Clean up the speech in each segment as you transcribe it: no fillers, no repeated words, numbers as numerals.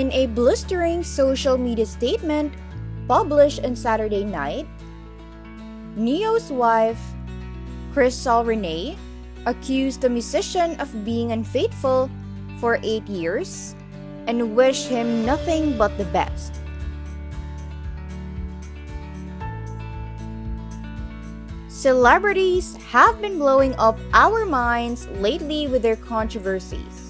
In a blistering social media statement published on Saturday night, NeYo's wife, Renay, accused the musician of being unfaithful for 8 years and wished him nothing but the best. Celebrities have been blowing up our minds lately with their controversies.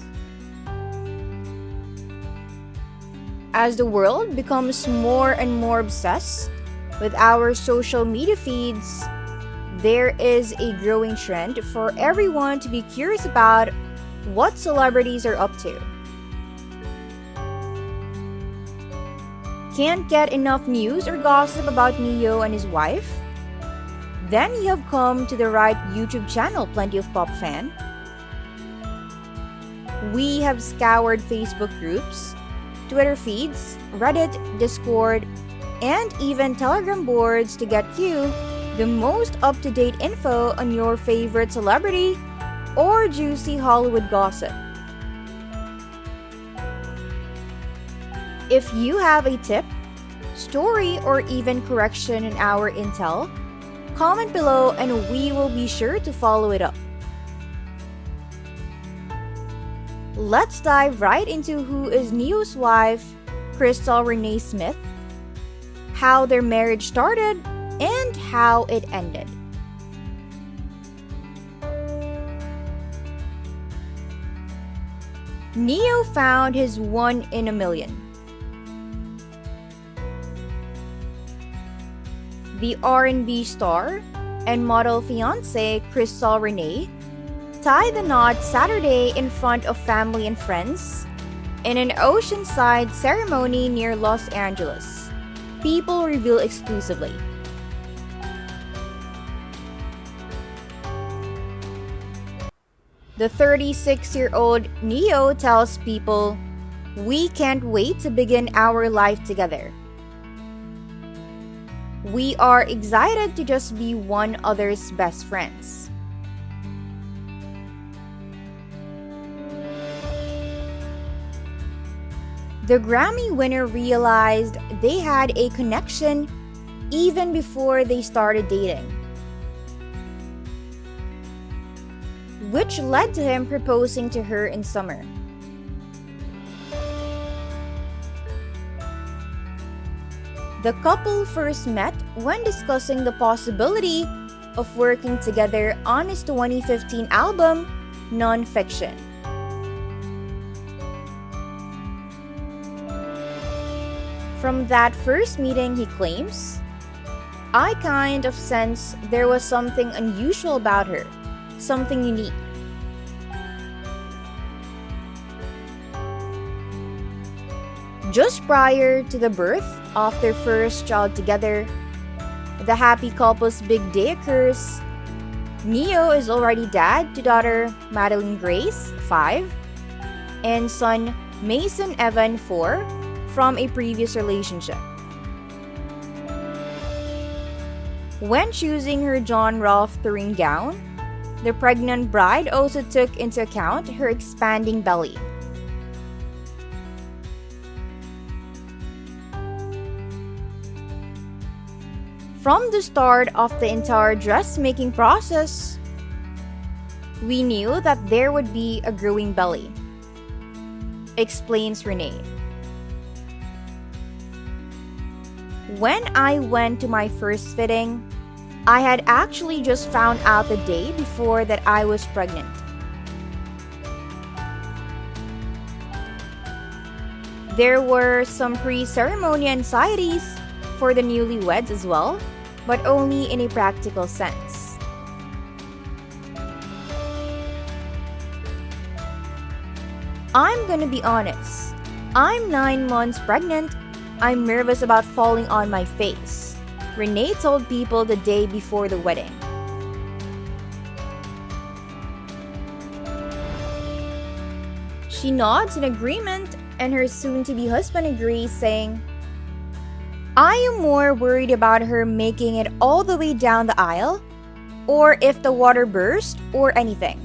As the world becomes more and more obsessed with our social media feeds, there is a growing trend for everyone to be curious about what celebrities are up to. Can't get enough news or gossip about NeYo and his wife? Then you have come to the right YouTube channel, Plenty of Pop Fan. We have scoured Facebook groups, Twitter feeds, Reddit, Discord, and even Telegram boards to get you the most up-to-date info on your favorite celebrity or juicy Hollywood gossip. If you have a tip, story, or even correction in our intel, comment below and we will be sure to follow it up. Let's dive right into who is NeYo's wife, Renay Smith, how their marriage started, and how it ended. NeYo found his one in a million. The R&B star and model fiancé Renay tied the knot Saturday in front of family and friends in an oceanside ceremony near Los Angeles. People reveal exclusively. The 36-year-old NeYo tells people, "We can't wait to begin our life together. We are excited to just be one other's best friends." The Grammy winner realized they had a connection even before they started dating, which led to him proposing to her in summer. The couple first met when discussing the possibility of working together on his 2015 album, Nonfiction. From that first meeting, he claims, "I kind of sensed there was something unusual about her, something unique." Just prior to the birth of their first child together, the happy couple's big day occurs. NeYo is already dad to daughter Madeline Grace, 5, and son Mason Evan, 4, from a previous relationship. When choosing her John Ralph Lauren gown, the pregnant bride also took into account her expanding belly. From the start of the entire dressmaking process, we knew that there would be a growing belly, explains Renay. When I went to my first fitting, I had actually just found out the day before that I was pregnant. There were some pre-ceremony anxieties for the newlyweds as well, but only in a practical sense. I'm gonna be honest. I'm 9 months pregnant. I'm nervous about falling on my face, Renay told People the day before the wedding. She nods in agreement, and her soon-to-be husband agrees, saying, "I am more worried about her making it all the way down the aisle, or if the water burst, or anything."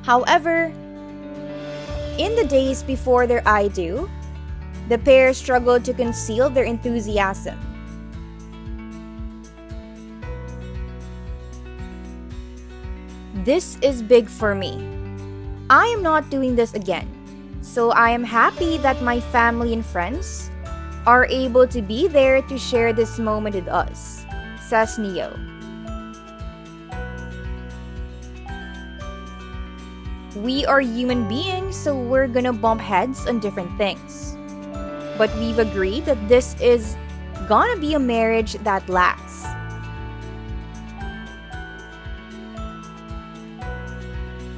However, in the days before their I do, the pair struggled to conceal their enthusiasm. This is big for me. I am not doing this again, so I am happy that my family and friends are able to be there to share this moment with us, says NeYo. We are human beings, so we're gonna bump heads on different things. But we've agreed that this is gonna be a marriage that lasts.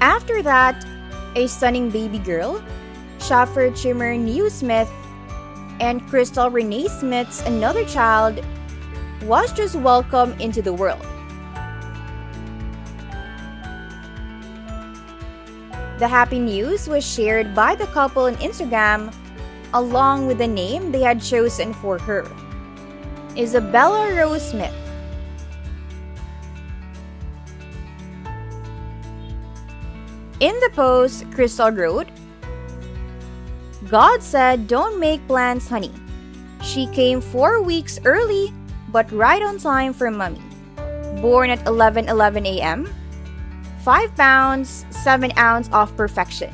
After that, a stunning baby girl, Shaffer Trimmer NeYo Smith, and Crystal Renay Smith's another child, was just welcomed into the world. The happy news was shared by the couple on Instagram, along with the name they had chosen for her, Isabella Rose Smith. In the post, Crystal wrote, "God said, don't make plans, honey. She came 4 weeks early, but right on time for mommy. Born at 11:11 a.m., 5 pounds, 7 ounces of perfection."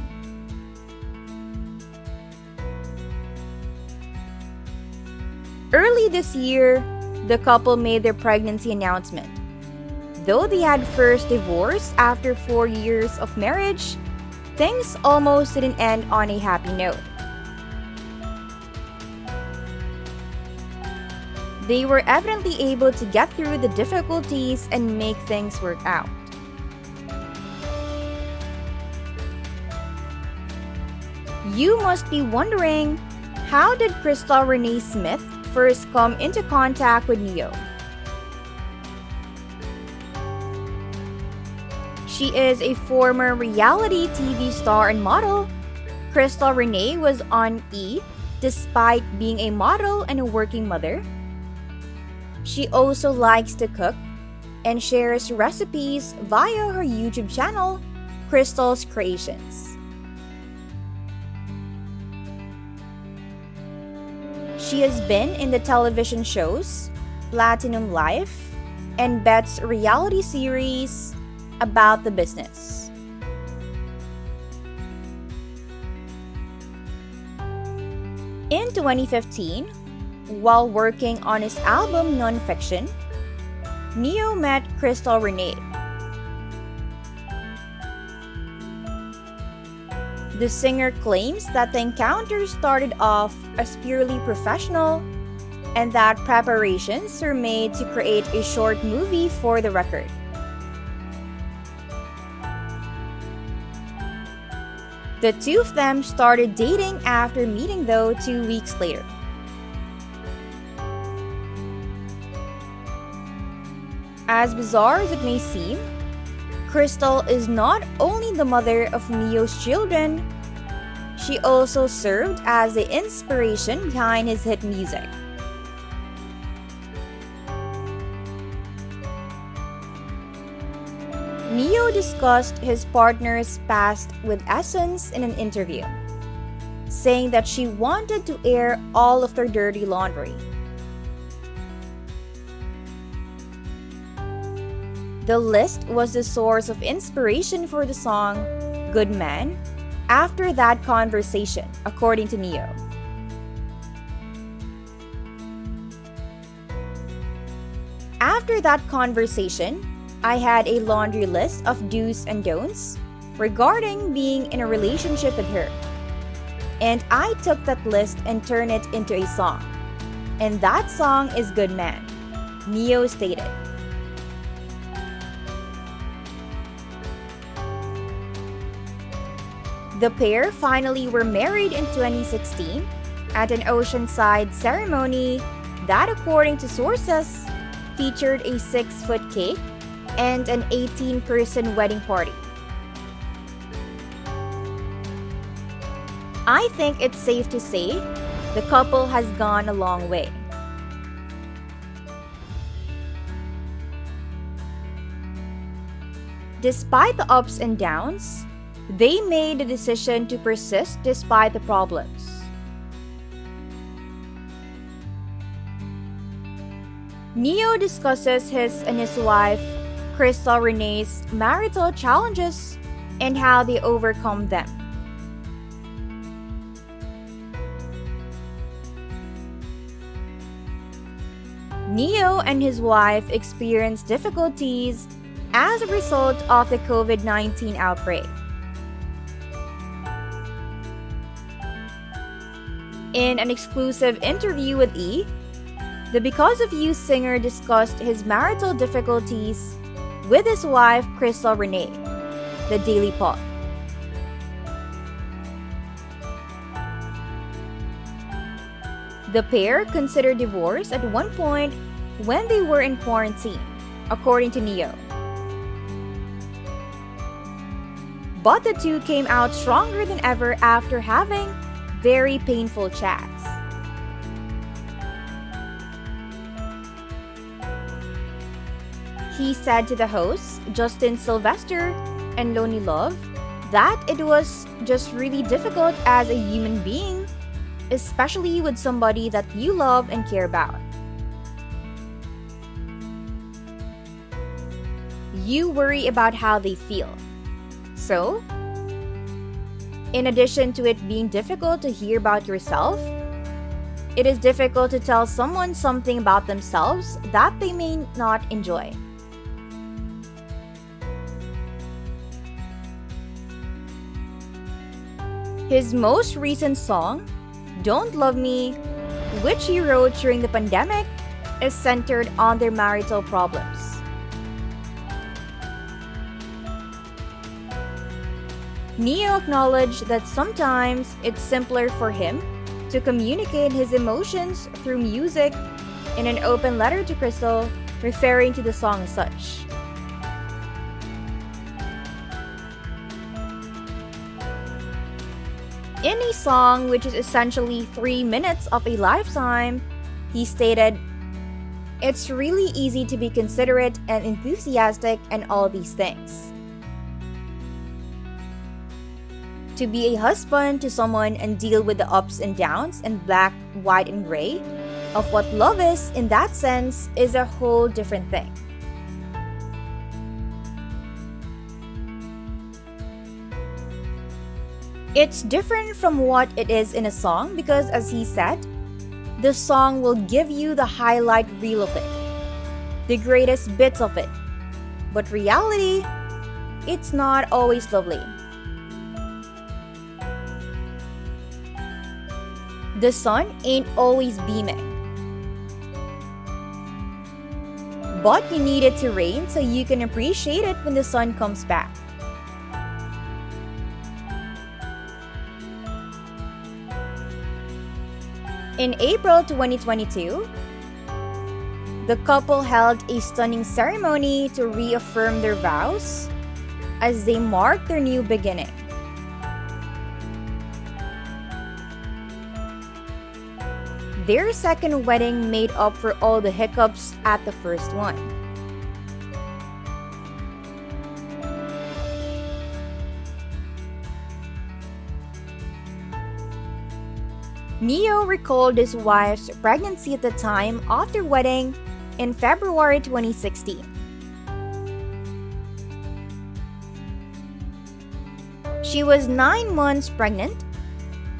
Early this year, the couple made their pregnancy announcement. Though they had first divorced after 4 years of marriage, things almost didn't end on a happy note. They were evidently able to get through the difficulties and make things work out. You must be wondering, how did Crystal Renay Smith first come into contact with NeYo? She is a former reality TV star and model. Crystal Renay was on E! Despite being a model and a working mother. She also likes to cook and shares recipes via her YouTube channel, Crystal's Creations. She has been in the television shows Platinum Life and Bet's reality series about the business. In 2015, while working on his album Nonfiction, NeYo met Crystal Renay. The singer claims that the encounter started off as purely professional and that preparations were made to create a short movie for the record. The two of them started dating after meeting, though, 2 weeks later. As bizarre as it may seem, Crystal is not only the mother of NeYo's children, she also served as the inspiration behind his hit music. NeYo discussed his partner's past with Essence in an interview, saying that she wanted to air all of their dirty laundry. The list was the source of inspiration for the song Good Man after that conversation, according to NeYo. After that conversation, I had a laundry list of do's and don'ts regarding being in a relationship with her. And I took that list and turned it into a song. And that song is Good Man, NeYo stated. The pair finally were married in 2016 at an oceanside ceremony that, according to sources, featured a 6-foot cake and an 18-person wedding party. I think it's safe to say the couple has gone a long way. Despite the ups and downs, They made the decision to persist despite the problems. NeYo discusses his and his wife, Crystal Renay's marital challenges and how they overcome them. NeYo and his wife experienced difficulties as a result of the COVID-19 outbreak. In an exclusive interview with E!, the Because of You singer discussed his marital difficulties with his wife, Crystal Renay, the Daily Pop. The pair considered divorce at one point when they were in quarantine, according to NeYo. But the two came out stronger than ever after having very painful chats. He said to the hosts, Justin Sylvester and Lonely Love, that it was just really difficult as a human being, especially with somebody that you love and care about. You worry about how they feel. So, in addition to it being difficult to hear about yourself, it is difficult to tell someone something about themselves that they may not enjoy. His most recent song, Don't Love Me, which he wrote during the pandemic, is centered on their marital problems. NeYo acknowledged that sometimes it's simpler for him to communicate his emotions through music in an open letter to Crystal, referring to the song as such. In a song which is essentially 3 minutes of a lifetime, he stated, "It's really easy to be considerate and enthusiastic and all these things. To be a husband to someone and deal with the ups and downs and black, white, and gray of what love is in that sense is a whole different thing." It's different from what it is in a song because, as he said, the song will give you the highlight reel of it, the greatest bits of it. But reality, it's not always lovely. The sun ain't always beaming. But you need it to rain so you can appreciate it when the sun comes back. In April 2022, the couple held a stunning ceremony to reaffirm their vows as they marked their new beginning. Their second wedding made up for all the hiccups at the first one. NeYo recalled his wife's pregnancy at the time of their wedding in February 2016. She was 9 months pregnant,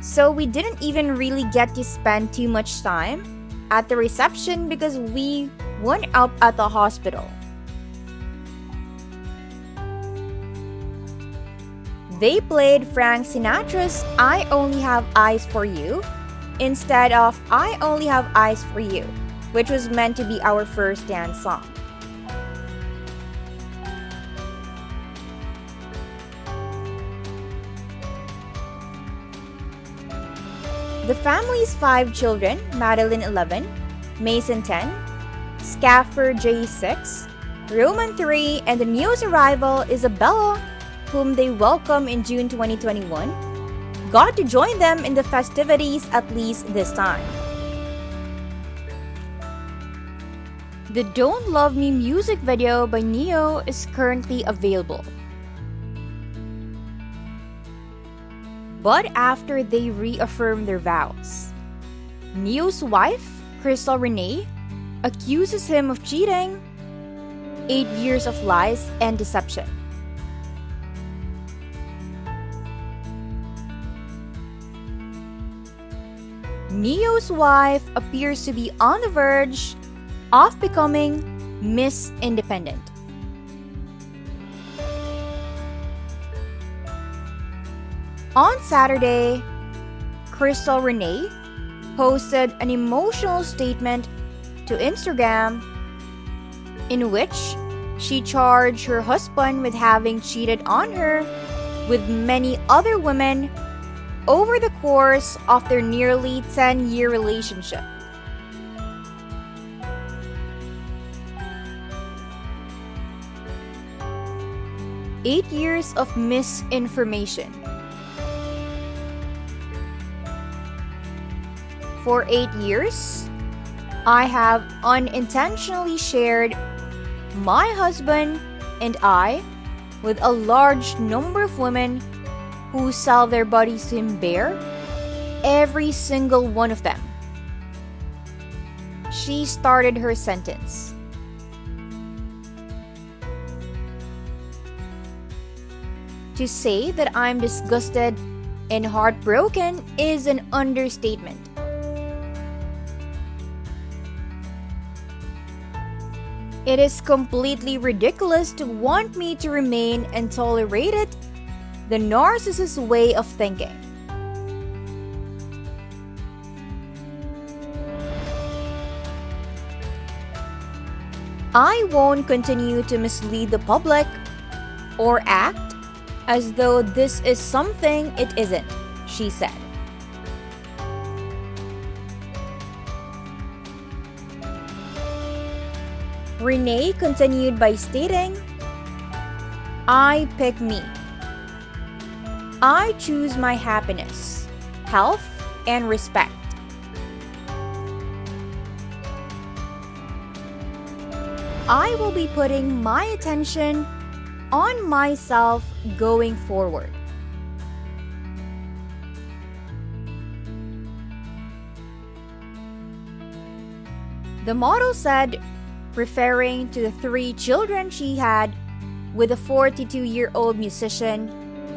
so we didn't even really get to spend too much time at the reception because we went up at the hospital. They played Frank Sinatra's I Only Have Eyes for You instead of I Only Have Eyes for You, which was meant to be our first dance song. The family's 5 children, Madeline 11, Mason 10, Scaffer J 6, Roman 3, and the newest arrival, Isabella, whom they welcomed in June 2021, got to join them in the festivities at least this time. The Don't Love Me music video by NeYo is currently available. but after they reaffirm their vows. NeYo's wife, Crystal Renay, accuses him of cheating, 8 years of lies and deception. NeYo's wife appears to be on the verge of becoming Miss Independent. On Saturday, Crystal Renay posted an emotional statement to Instagram in which she charged her husband with having cheated on her with many other women over the course of their nearly 10-year relationship. "8 years of misinformation. For 8 years, I have unintentionally shared my husband and I with a large number of women who sell their bodies to him bare, every single one of them." She started her sentence. To say that I'm disgusted and heartbroken is an understatement. It is completely ridiculous to want me to remain and tolerate it, the narcissist's way of thinking. I won't continue to mislead the public or act as though this is something it isn't, she said. Renay continued by stating, "I pick me. I choose my happiness, health, and respect. I will be putting my attention on myself going forward." The model said, referring to the 3 children she had with a 42-year-old musician,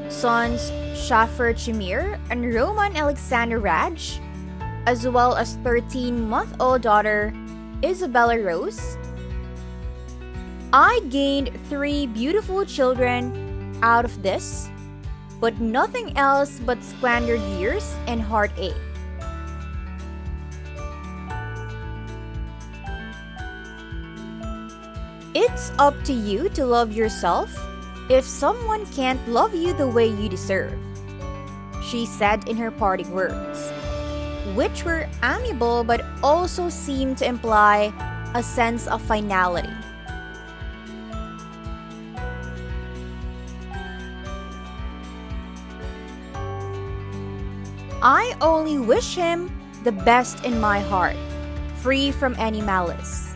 sons Shaffer Chimir and Roman Alexander Raj, as well as 13-month-old daughter Isabella Rose, "I gained 3 beautiful children out of this, but nothing else but squandered years and heartache. It's up to you to love yourself if someone can't love you the way you deserve," she said in her parting words, which were amiable but also seemed to imply a sense of finality. "I only wish him the best in my heart, free from any malice."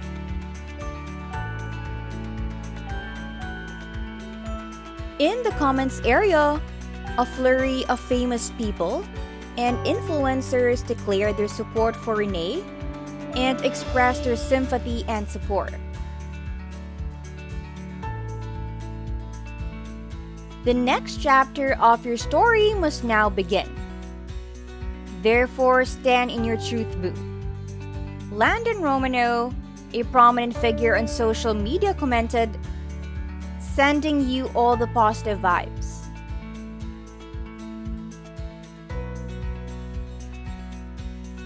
In the comments area, a flurry of famous people and influencers declared their support for Renay and expressed their sympathy and support. The next chapter of your story must now begin. Therefore, stand in your truth booth. Landon Romano, a prominent figure on social media, commented, "Sending you all the positive vibes."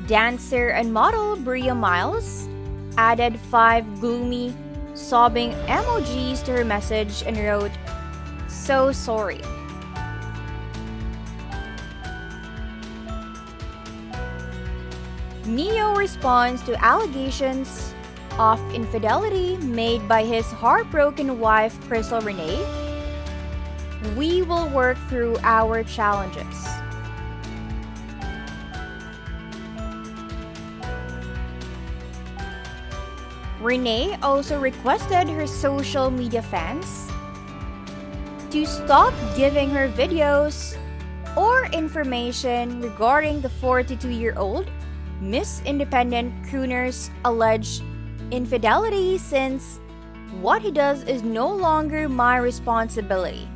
Dancer and model Bria Miles added 5 gloomy, sobbing emojis to her message and wrote, "So sorry." NeYo responds to allegations of infidelity made by his heartbroken wife Crystal Renay. "We will work through our challenges." Renay also requested her social media fans to stop giving her videos or more information regarding the 42-year-old Miss Independent crooner's alleged infidelity, since what he does is no longer my responsibility.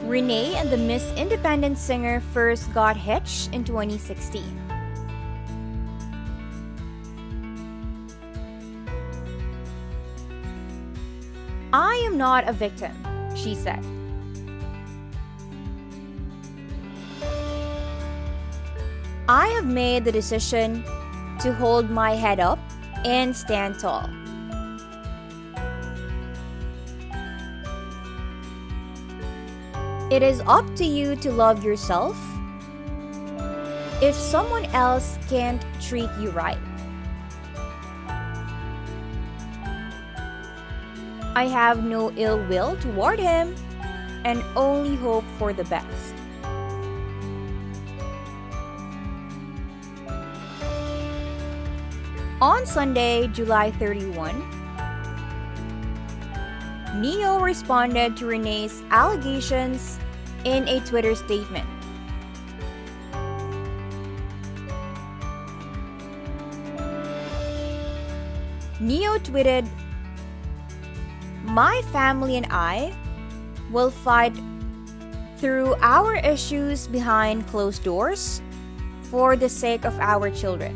Renay and the Miss Independent singer first got hitched in 2016. "I am not a victim," she said. "I have made the decision to hold my head up and stand tall. It is up to you to love yourself if someone else can't treat you right. I have no ill will toward him and only hope for the best." On Sunday, July 31, NeYo responded to Renay's allegations in a Twitter statement. NeYo tweeted, "My family and I will fight through our issues behind closed doors for the sake of our children.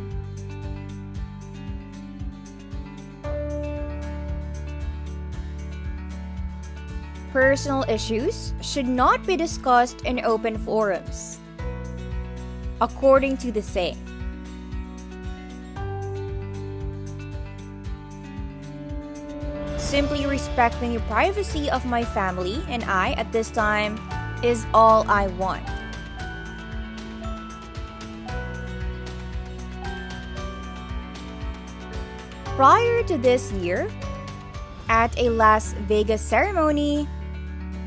Personal issues should not be discussed in open forums, according to the saying. Simply respecting the privacy of my family and I at this time is all I want." Prior to this year, at a Las Vegas ceremony,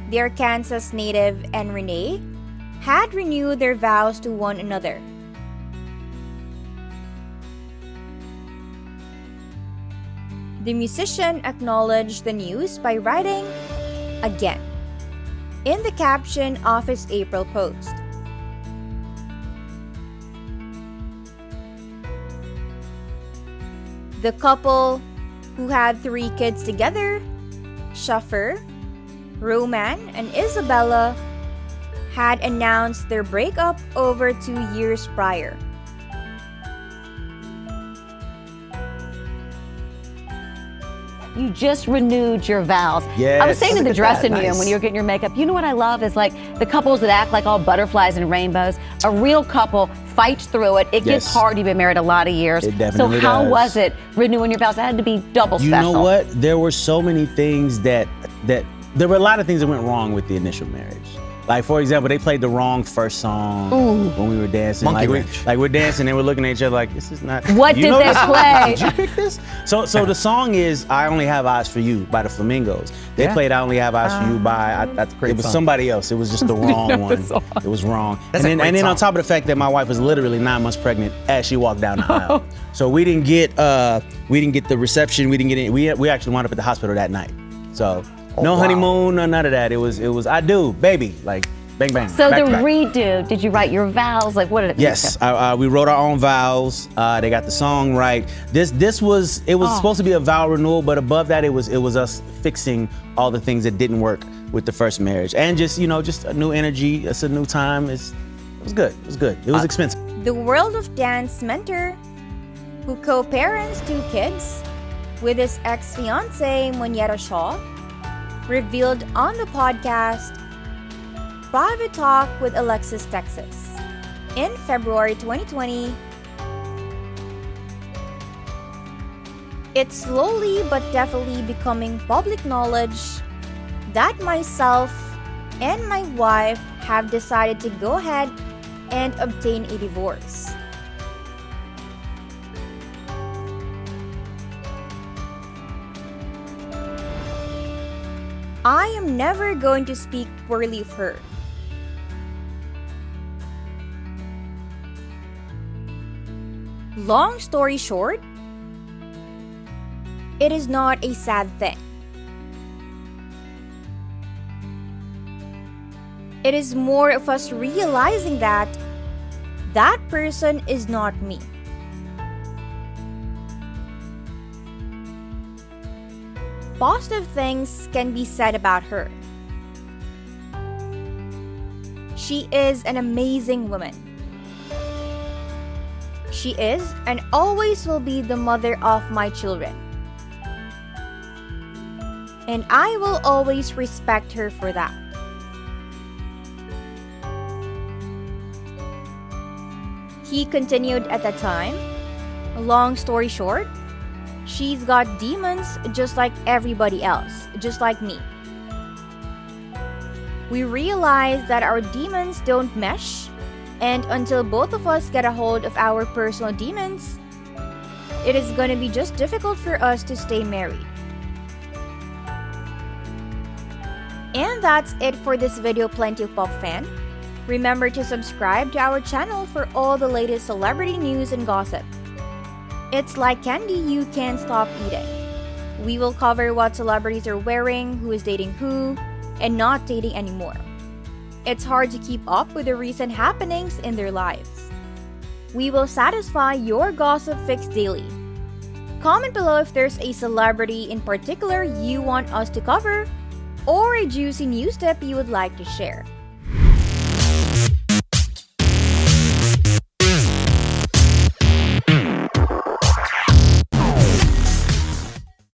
the Arkansas native and Renay had renewed their vows to one another. The musician acknowledged the news by writing, "Again," in the caption of his April post. The couple, who had 3 kids together, Shaffer, Roman, and Isabella, had announced their breakup over 2 years prior. You just renewed your vows. Yes. I was saying in the dressing room Nice. when you were getting your makeup, you know what I love is like the couples that act like all butterflies and rainbows. A real couple fights through it. It gets Yes. hard. You've been married a lot of years. It definitely So how does. was it renewing your vows? That had to be double You special. know what? There were so many things that there were a lot of things that went wrong with the initial marriage. Like, for example, they played the wrong first song when we were dancing. Monkey Like, wrench. we're dancing and we're looking at each other like, this is not. What you did know they this song? play? Did you pick this? So the song is "I Only Have Eyes for You" by the Flamingos. They Yeah. played "I Only Have Eyes for You" by That's a great it was song. somebody else. It was just the wrong one. It was wrong. That's a and great then on song. top of the fact that my wife was literally 9 months pregnant as she walked down the aisle. So we didn't get the reception. We didn't get it. We actually wound up at the hospital that night. So no wow. honeymoon, no none of that. It was "I do, baby," like bang bang. So back the to back. redo, did you write your vows? Like what did it Yes, we wrote our own vows. They got the song right. This was supposed to be a vow renewal, but above that, it was us fixing all the things that didn't work with the first marriage, and just a new energy. It's a new time. It was good. It was good. It was expensive. The World of Dance mentor, who co-parents 2 kids with his ex-fiancée Monietta Shaw, revealed on the podcast Private Talk with Alexis Texas in February 2020. It's slowly but definitely becoming public knowledge that myself and my wife have decided to go ahead and obtain a divorce. I am never going to speak poorly of her. Long story short, it is not a sad thing. It is more of us realizing that that person is not me. Positive things can be said about her. She is an amazing woman. She is and always will be the mother of my children. And I will always respect her for that. He continued at that time. Long story short, she's got demons just like everybody else, just like me. We realize that our demons don't mesh, and until both of us get a hold of our personal demons, it is going to be just difficult for us to stay married. And that's it for this video, Plenty of Pop fan. Remember to subscribe to our channel for all the latest celebrity news and gossip. It's like candy you can't stop eating. We will cover what celebrities are wearing, who is dating who, and not dating anymore. It's hard to keep up with the recent happenings in their lives. We will satisfy your gossip fix daily. Comment below if there's a celebrity in particular you want us to cover, or a juicy news tip you would like to share.